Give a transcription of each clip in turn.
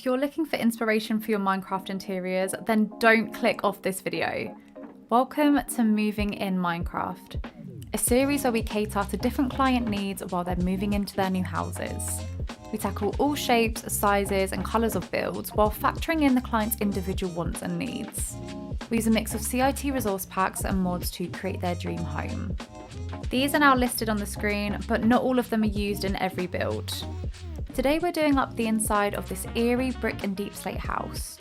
If you're looking for inspiration for your Minecraft interiors, then don't click off this video. Welcome to Moving in Minecraft, a series where we cater to different client needs while they're moving into their new houses. We tackle all shapes, sizes and colours of builds while factoring in the client's individual wants and needs. We use a mix of CIT resource packs and mods to create their dream home. These are now listed on the screen, but not all of them are used in every build. Today we're doing up the inside of this eerie brick and deep slate house.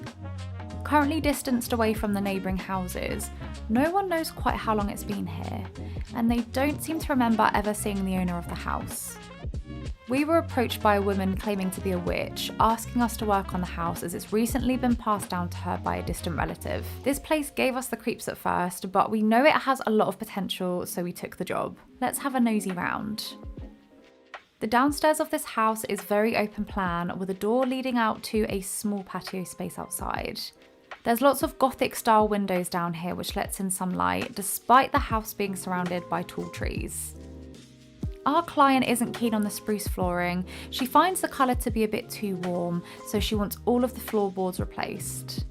Currently distanced away from the neighbouring houses, no one knows quite how long it's been here, and they don't seem to remember ever seeing the owner of the house. We were approached by a woman claiming to be a witch, asking us to work on the house as it's recently been passed down to her by a distant relative. This place gave us the creeps at first, but we know it has a lot of potential, so we took the job. Let's have a nosy round. The downstairs of this house is very open plan, with a door leading out to a small patio space outside. There's lots of gothic style windows down here which lets in some light, despite the house being surrounded by tall trees. Our client isn't keen on the spruce flooring. She finds the colour to be a bit too warm, so she wants all of the floorboards replaced.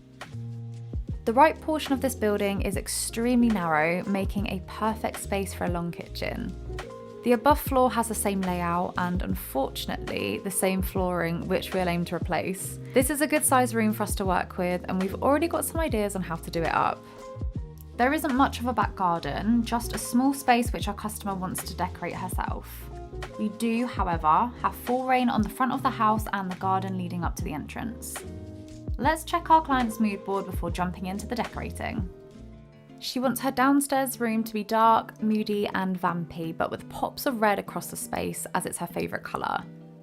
The right portion of this building is extremely narrow, making a perfect space for a long kitchen. The above floor has the same layout and, unfortunately, the same flooring, which we'll aim to replace. This is a good sized room for us to work with, and we've already got some ideas on how to do it up. There isn't much of a back garden, just a small space which our customer wants to decorate herself. We do, however, have full reign on the front of the house and the garden leading up to the entrance. Let's check our client's mood board before jumping into the decorating. She wants her downstairs room to be dark, moody and vampy, but with pops of red across the space as it's her favourite colour.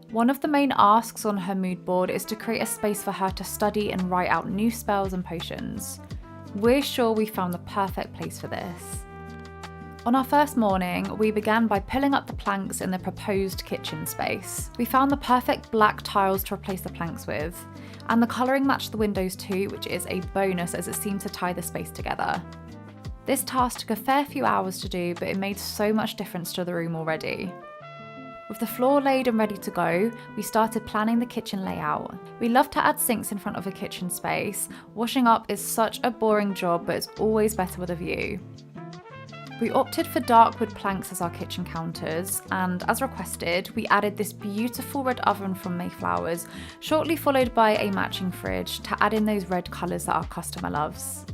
One of the main asks on her mood board is to create a space for her to study and write out new spells and potions. We're sure we found the perfect place for this. On our first morning, we began by pulling up the planks in the proposed kitchen space. We found the perfect black tiles to replace the planks with, and the colouring matched the windows too, which is a bonus as it seemed to tie the space together. This task took a fair few hours to do, but it made so much difference to the room already. With the floor laid and ready to go, we started planning the kitchen layout. We love to add sinks in front of a kitchen space. Washing up is such a boring job, but it's always better with a view. We opted for dark wood planks as our kitchen counters, and as requested, we added this beautiful red oven from Maeflowers, shortly followed by a matching fridge to add in those red colours that our customer loves.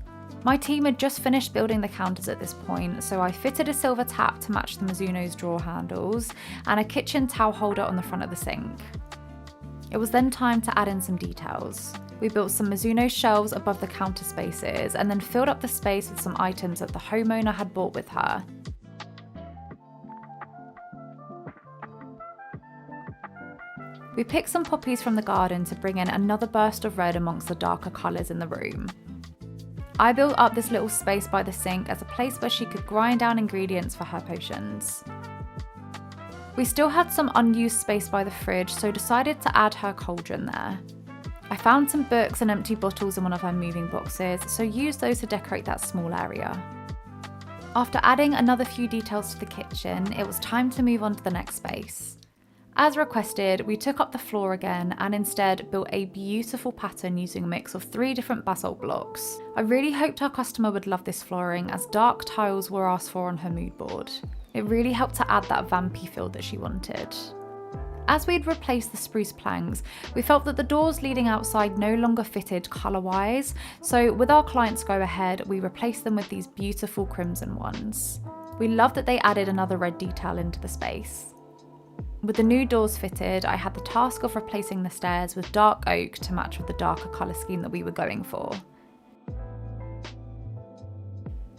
My team had just finished building the counters at this point, so I fitted a silver tap to match the Mizuno's drawer handles and a kitchen towel holder on the front of the sink. It was then time to add in some details. We built some Mizuno shelves above the counter spaces and then filled up the space with some items that the homeowner had bought with her. We picked some poppies from the garden to bring in another burst of red amongst the darker colours in the room. I built up this little space by the sink as a place where she could grind down ingredients for her potions. We still had some unused space by the fridge, so decided to add her cauldron there. I found some books and empty bottles in one of her moving boxes, so used those to decorate that small area. After adding another few details to the kitchen, it was time to move on to the next space. As requested, we took up the floor again and instead built a beautiful pattern using a mix of 3 different basalt blocks. I really hoped our customer would love this flooring, as dark tiles were asked for on her mood board. It really helped to add that vampy feel that she wanted. As we'd replaced the spruce planks, we felt that the doors leading outside no longer fitted colour-wise, so with our client's go ahead, we replaced them with these beautiful crimson ones. We loved that they added another red detail into the space. With the new doors fitted, I had the task of replacing the stairs with dark oak to match with the darker colour scheme that we were going for.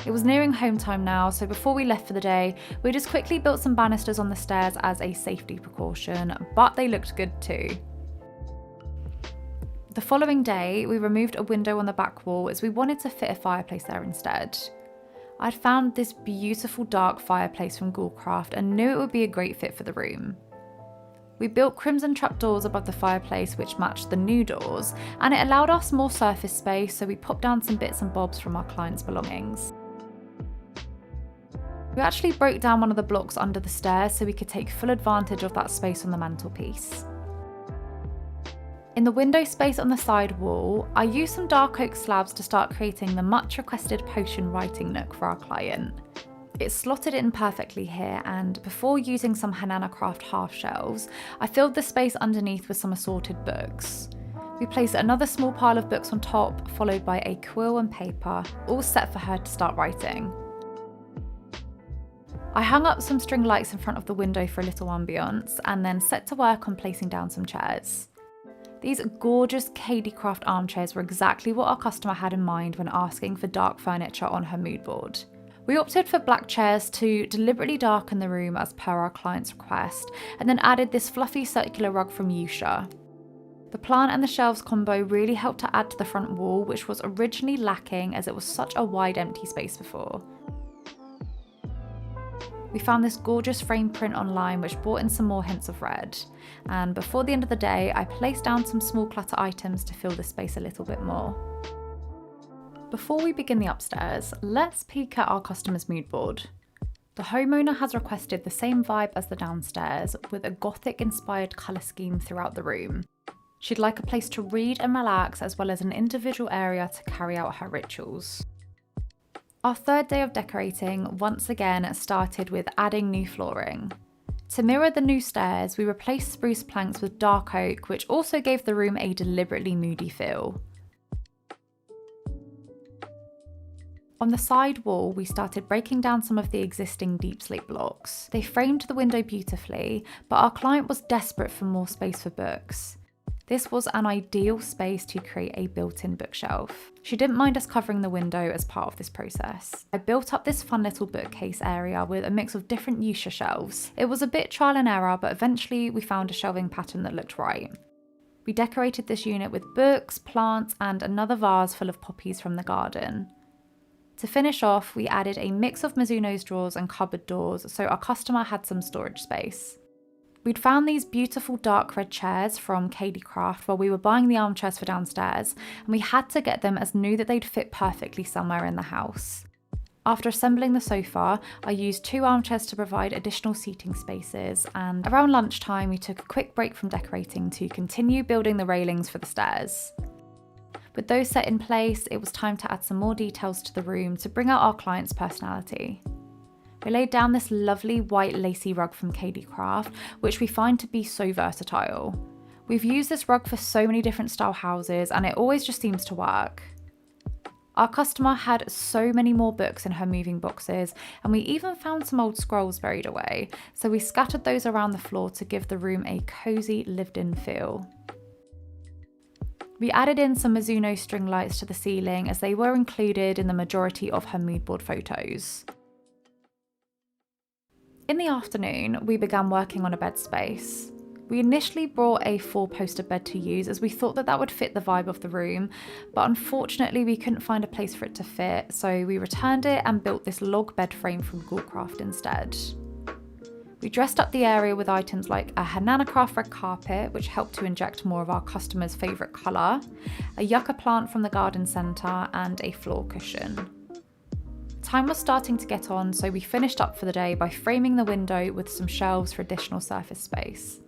It was nearing home time now, so before we left for the day, we just quickly built some banisters on the stairs as a safety precaution, but they looked good too. The following day, we removed a window on the back wall as we wanted to fit a fireplace there instead. I'd found this beautiful dark fireplace from Ghoulcraft and knew it would be a great fit for the room. We built crimson trapdoors above the fireplace which matched the new doors, and it allowed us more surface space, so we popped down some bits and bobs from our client's belongings. We actually broke down one of the blocks under the stairs so we could take full advantage of that space on the mantelpiece. In the window space on the side wall, I used some dark oak slabs to start creating the much requested potion writing nook for our client. It's slotted in perfectly here, and before using some Hananacraft half shelves, I filled the space underneath with some assorted books. We placed another small pile of books on top, followed by a quill and paper, all set for her to start writing. I hung up some string lights in front of the window for a little ambience, and then set to work on placing down some chairs. These gorgeous Kaydicraft armchairs were exactly what our customer had in mind when asking for dark furniture on her mood board. We opted for black chairs to deliberately darken the room as per our client's request, and then added this fluffy circular rug from Yuushya. The plant and the shelves combo really helped to add to the front wall, which was originally lacking as it was such a wide empty space before. We found this gorgeous frame print online which brought in some more hints of red, and before the end of the day I placed down some small clutter items to fill the space a little bit more. Before we begin the upstairs, let's peek at our customer's mood board. The homeowner has requested the same vibe as the downstairs, with a gothic inspired colour scheme throughout the room. She'd like a place to read and relax, as well as an individual area to carry out her rituals. Our third day of decorating once again started with adding new flooring. To mirror the new stairs, we replaced spruce planks with dark oak, which also gave the room a deliberately moody feel. On the side wall, we started breaking down some of the existing deep slate blocks. They framed the window beautifully, but our client was desperate for more space for books. This was an ideal space to create a built-in bookshelf. She didn't mind us covering the window as part of this process. I built up this fun little bookcase area with a mix of different Yuushya shelves. It was a bit trial and error, but eventually we found a shelving pattern that looked right. We decorated this unit with books, plants, and another vase full of poppies from the garden. To finish off, we added a mix of Mizuno's drawers and cupboard doors, so our customer had some storage space. We'd found these beautiful dark red chairs from Kaydicraft while we were buying the armchairs for downstairs, and we had to get them as knew that they'd fit perfectly somewhere in the house. After assembling the sofa, I used 2 armchairs to provide additional seating spaces, and around lunchtime we took a quick break from decorating to continue building the railings for the stairs. With those set in place, it was time to add some more details to the room to bring out our client's personality. We laid down this lovely white lacy rug from Kaydicraft, which we find to be so versatile. We've used this rug for so many different style houses, and it always just seems to work. Our customer had so many more books in her moving boxes, and we even found some old scrolls buried away, so we scattered those around the floor to give the room a cozy, lived-in feel. We added in some Mizuno string lights to the ceiling as they were included in the majority of her mood board photos. In the afternoon, we began working on a bed space. We initially brought a 4-poster bed to use as we thought that would fit the vibe of the room, but unfortunately we couldn't find a place for it to fit, so we returned it and built this log bed frame from Ghoulcraft instead. We dressed up the area with items like a Hananacraft red carpet, which helped to inject more of our customer's favourite colour, a yucca plant from the garden centre, and a floor cushion. Time was starting to get on, so we finished up for the day by framing the window with some shelves for additional surface space.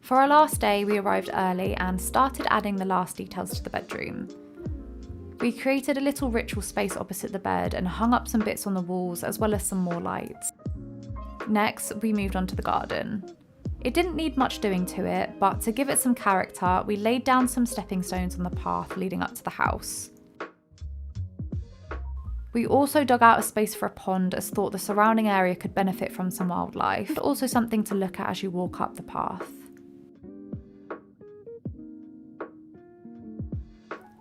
For our last day, we arrived early and started adding the last details to the bedroom. We created a little ritual space opposite the bed and hung up some bits on the walls as well as some more lights. Next, we moved on to the garden. It didn't need much doing to it, but to give it some character, we laid down some stepping stones on the path leading up to the house. We also dug out a space for a pond as thought the surrounding area could benefit from some wildlife, but also something to look at as you walk up the path.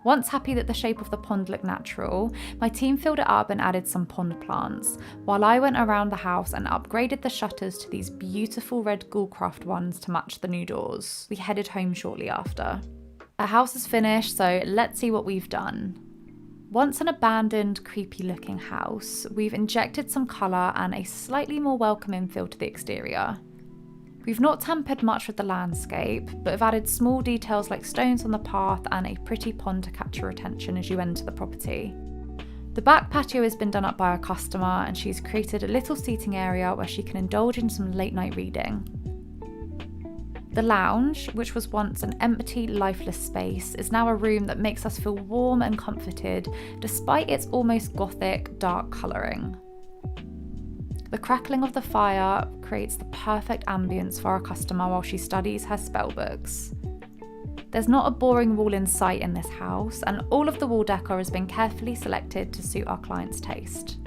Once happy that the shape of the pond looked natural, my team filled it up and added some pond plants, while I went around the house and upgraded the shutters to these beautiful red Ghoulcraft ones to match the new doors. We headed home shortly after. Our house is finished, so let's see what we've done. Once an abandoned, creepy looking house, we've injected some colour and a slightly more welcoming feel to the exterior. We've not tampered much with the landscape, but have added small details like stones on the path and a pretty pond to catch your attention as you enter the property. The back patio has been done up by our customer, and she's created a little seating area where she can indulge in some late night reading. The lounge, which was once an empty, lifeless space, is now a room that makes us feel warm and comforted despite its almost gothic, dark colouring. The crackling of the fire creates the perfect ambience for our customer while she studies her spellbooks. There's not a boring wall in sight in this house, and all of the wall decor has been carefully selected to suit our client's taste.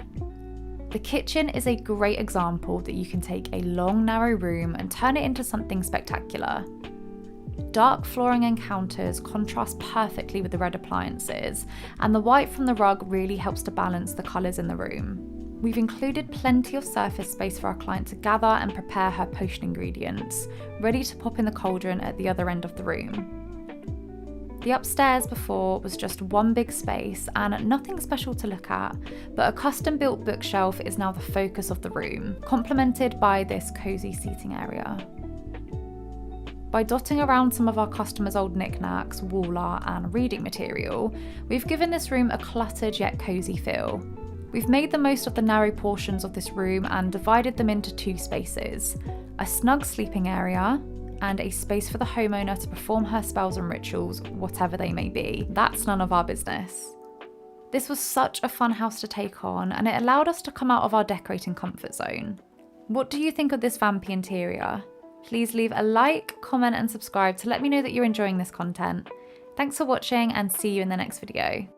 The kitchen is a great example that you can take a long, narrow room and turn it into something spectacular. Dark flooring and counters contrast perfectly with the red appliances, and the white from the rug really helps to balance the colours in the room. We've included plenty of surface space for our client to gather and prepare her potion ingredients, ready to pop in the cauldron at the other end of the room. The upstairs before was just one big space and nothing special to look at, but a custom-built bookshelf is now the focus of the room, complemented by this cosy seating area. By dotting around some of our customers' old knickknacks, wall art and reading material, we've given this room a cluttered yet cosy feel. We've made the most of the narrow portions of this room and divided them into two spaces, a snug sleeping area and a space for the homeowner to perform her spells and rituals, whatever they may be. That's none of our business. This was such a fun house to take on, and it allowed us to come out of our decorating comfort zone. What do you think of this vampy interior? Please leave a like, comment and subscribe to let me know that you're enjoying this content. Thanks for watching and see you in the next video.